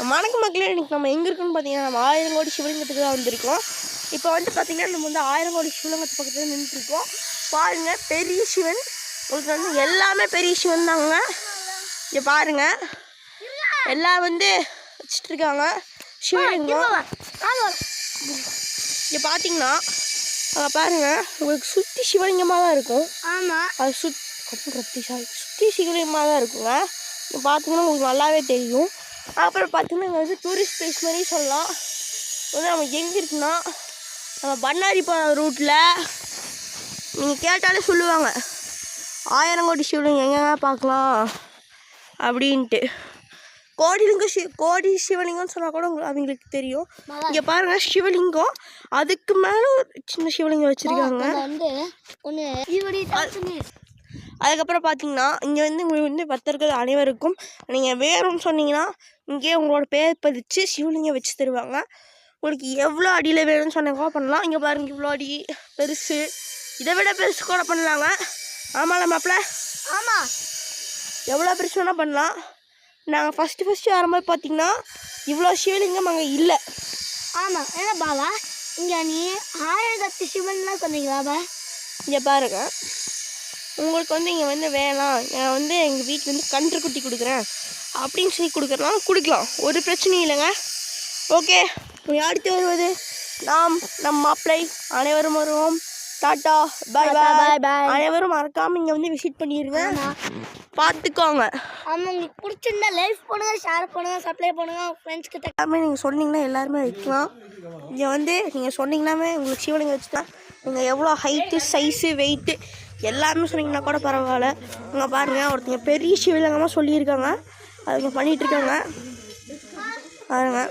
வணக்கம் மக்களே, இன்றைக்கி நம்ம எங்கே இருக்குன்னு பார்த்தீங்கன்னா நம்ம 1000 கோடி சிவலிங்கத்துக்கு தான் வந்திருக்கோம். இப்போ வந்து பார்த்திங்கன்னா நம்ம வந்து 1000 கோடி சிவலிங்கத்து பக்கத்தில் நின்றுருக்கோம். பாருங்கள், பெரிய சிவன். உங்களுக்கு வந்து எல்லாமே பெரிய சிவன் தாங்க. இங்கே பாருங்கள், எல்லாம் வந்து வச்சிட்ருக்காங்க சிவலிங்கம். இங்கே பார்த்தீங்கன்னா அங்கே பாருங்கள், உங்களுக்கு சுற்றி சிவலிங்கமாக தான் இருக்கும். ஆமாம், அது சுற்றி சிவலிங்கமாக தான் இருக்குங்க. இங்கே பார்த்தீங்கன்னா உங்களுக்கு நல்லாவே தெரியும். அப்புறம் பார்த்தீங்கன்னா இங்கே வந்து டூரிஸ்ட் பிளேஸ் மாதிரி சொல்லலாம். வந்து நம்ம எங்கே இருக்குன்னா நம்ம பண்ணாரி போகிற ரூட்டில் நீங்கள் கேட்டாலே சொல்லுவாங்க 1000 கோடி சிவலிங்கம் எங்கெங்க பார்க்கலாம் அப்படின்ட்டு. கோடி சிவலிங்கம்னு சொன்னால் கூட அவங்களுக்கு தெரியும். இங்கே பாருங்கள் சிவலிங்கம், அதுக்கு மேலே ஒரு சின்ன சிவலிங்கம் வச்சுருக்காங்க. அதுக்கப்புறம் பார்த்தீங்கன்னா இங்கே வந்து உங்களுக்கு வந்து பக்தர்கள் அனைவருக்கும் நீங்கள் வேணும்னு சொன்னீங்கன்னா இங்கே உங்களோட பேர் பதிச்சு சிவலிங்கம் வச்சு தருவாங்க. உங்களுக்கு எவ்வளோ அடியில் வேணும்னு சொன்னீங்க பண்ணலாம். இங்கே பாருங்கள், இவ்வளோ அடி பெருசு, இதை விட பெருசு கூட பண்ணலாங்க. ஆமாம்ல மாப்பிள்ள? ஆமாம், எவ்வளோ பெருசு வேணால் பண்ணலாம். நாங்கள் ஃபஸ்ட்டு வரும்போது பார்த்தீங்கன்னா இவ்வளோ சிவலிங்கம் அங்கே இல்லை. ஆமாம், ஏன்னா பாபா இங்கே நீ 1000 சிவன்லாம் சொன்னீங்களாபா? இங்கே பாருங்கள், உங்களுக்கு வந்து இங்கே வந்து வேணாம், நான் வந்து எங்கள் வீட்டில் வந்து கன்றுக்குட்டி கொடுக்குறேன் அப்படின்னு சொல்லி கொடுக்கலாம், ஒரு பிரச்சனையும் இல்லைங்க. ஓகே, அடுத்து வருவது நம் மாப்பிள்ளை அனைவரும் வருவோம். டாட்டா, பாய் பாய் பாய். அனைவரும் மறக்காமல் இங்கே வந்து விசிட் பண்ணிடுங்க, பார்த்துக்கோங்க. ஆமாம், உங்களுக்கு பிடிச்சிருந்தா லைக் பண்ணுங்கள், ஷேர் பண்ணுங்கள், சப்ளை பண்ணுங்கள் ஃப்ரெண்ட்ஸ்கிட்ட. எல்லாமே நீங்கள் சொன்னீங்கன்னா எல்லாருமே வைக்கலாம். இங்கே வந்து நீங்கள் சொன்னீங்கன்னாமே உங்களுக்கு சிவலிங்கம் வச்சுட்டா நீங்கள் எவ்வளோ ஹைட்டு, சைஸு, வெயிட்டு எல்லாமே சொன்னீங்கன்னா கூட பரவாயில்ல. இங்கே பாருங்கள், ஒருத்தங்க பெரிய சிவலிங்கமாக சொல்லியிருக்காங்க, அதுங்க பண்ணிகிட்ருக்காங்க பாருங்கள்.